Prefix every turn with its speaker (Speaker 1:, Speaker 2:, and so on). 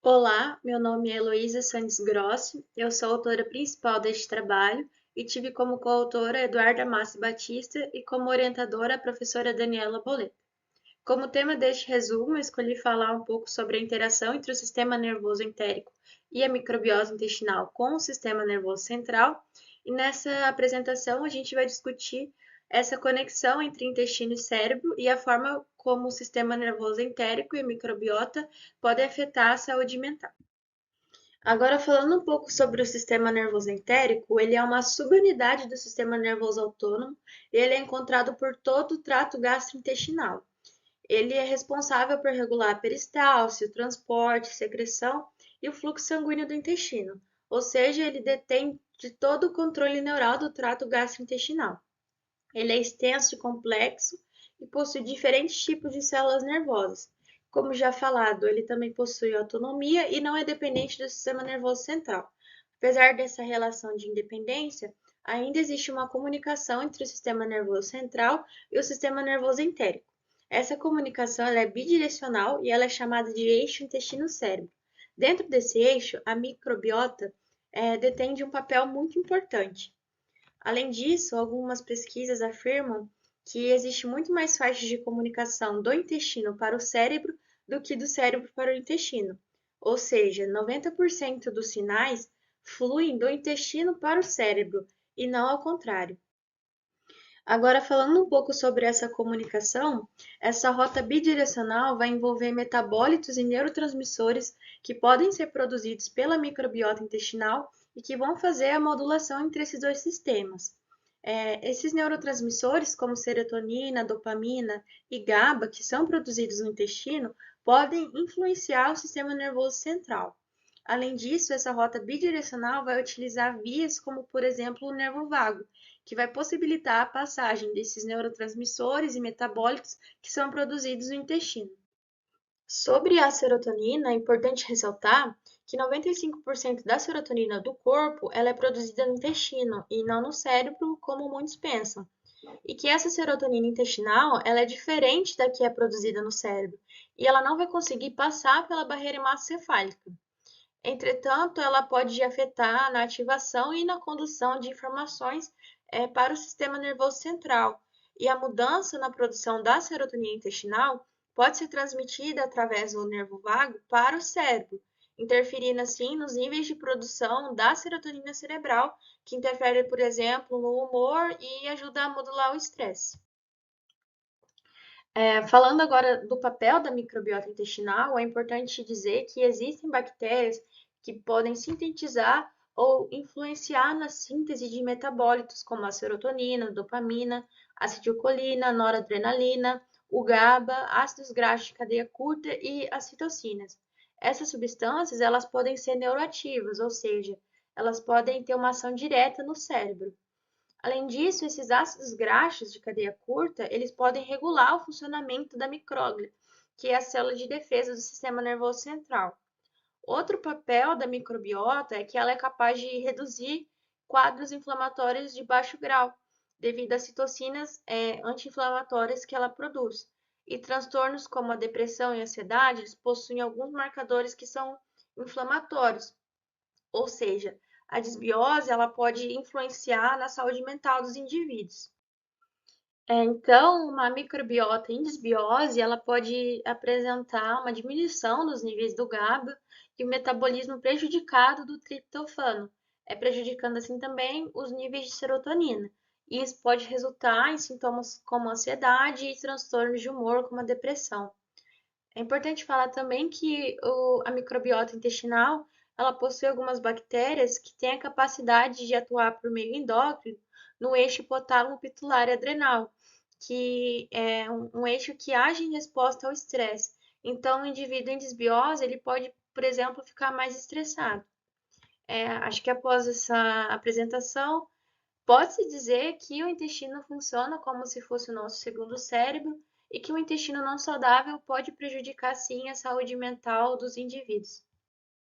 Speaker 1: Olá, meu nome é Heloísa Santos Grossi, eu sou a autora principal deste trabalho e tive como coautora Eduarda Massi Batista e como orientadora a professora Daniela Boleta. Como tema deste resumo, eu escolhi falar um pouco sobre a interação entre o sistema nervoso entérico e a microbiota intestinal com o sistema nervoso central, e nessa apresentação a gente vai discutir essa conexão entre intestino e cérebro e a forma como o sistema nervoso entérico e a microbiota podem afetar a saúde mental. Agora, falando um pouco sobre o sistema nervoso entérico, ele é uma subunidade do sistema nervoso autônomo e ele é encontrado por todo o trato gastrointestinal. Ele é responsável por regular a peristalse, o transporte, secreção e o fluxo sanguíneo do intestino, ou seja, ele detém de todo o controle neural do trato gastrointestinal. Ele é extenso e complexo e possui diferentes tipos de células nervosas. Como já falado, ele também possui autonomia e não é dependente do sistema nervoso central. Apesar dessa relação de independência, ainda existe uma comunicação entre o sistema nervoso central e o sistema nervoso entérico. Essa comunicação ela é bidirecional e ela é chamada de eixo intestino-cérebro. Dentro desse eixo, a microbiota detém de um papel muito importante. Além disso, algumas pesquisas afirmam que existe muito mais faixas de comunicação do intestino para o cérebro do que do cérebro para o intestino. Ou seja, 90% dos sinais fluem do intestino para o cérebro e não ao contrário. Agora, falando um pouco sobre essa comunicação, essa rota bidirecional vai envolver metabólitos e neurotransmissores que podem ser produzidos pela microbiota intestinal e que vão fazer a modulação entre esses dois sistemas. Esses neurotransmissores, como serotonina, dopamina e GABA, que são produzidos no intestino, podem influenciar o sistema nervoso central. Além disso, essa rota bidirecional vai utilizar vias como, por exemplo, o nervo vago, que vai possibilitar a passagem desses neurotransmissores e metabólicos que são produzidos no intestino. Sobre a serotonina, é importante ressaltar que 95% da serotonina do corpo ela é produzida no intestino e não no cérebro, como muitos pensam. E que essa serotonina intestinal ela é diferente da que é produzida no cérebro e ela não vai conseguir passar pela barreira hematoencefálica. Entretanto, ela pode afetar na ativação e na condução de informações para o sistema nervoso central. E a mudança na produção da serotonina intestinal pode ser transmitida através do nervo vago para o cérebro, interferindo assim nos níveis de produção da serotonina cerebral, que interfere, por exemplo, no humor e ajuda a modular o estresse. Falando agora do papel da microbiota intestinal, é importante dizer que existem bactérias que podem sintetizar ou influenciar na síntese de metabólitos como a serotonina, dopamina, acetilcolina, noradrenalina, o GABA, ácidos graxos de cadeia curta e as citocinas. Essas substâncias elas podem ser neuroativas, ou seja, elas podem ter uma ação direta no cérebro. Além disso, esses ácidos graxos de cadeia curta, eles podem regular o funcionamento da micróglia, que é a célula de defesa do sistema nervoso central. Outro papel da microbiota é que ela é capaz de reduzir quadros inflamatórios de baixo grau, devido às citocinas anti-inflamatórias que ela produz. E transtornos como a depressão e a ansiedade, eles possuem alguns marcadores que são inflamatórios, ou seja, a desbiose ela pode influenciar na saúde mental dos indivíduos. Então, uma microbiota em desbiose, ela pode apresentar uma diminuição dos níveis do GABA e o metabolismo prejudicado do triptofano, prejudicando assim também os níveis de serotonina. E isso pode resultar em sintomas como ansiedade e transtornos de humor, como a depressão. É importante falar também que a microbiota intestinal, ela possui algumas bactérias que têm a capacidade de atuar por meio endócrino no eixo hipotálamo-pitular adrenal, que é um eixo que age em resposta ao estresse. Então, o indivíduo em desbiose, ele pode, por exemplo, ficar mais estressado. Acho que após essa apresentação, pode-se dizer que o intestino funciona como se fosse o nosso segundo cérebro e que o intestino não saudável pode prejudicar sim a saúde mental dos indivíduos.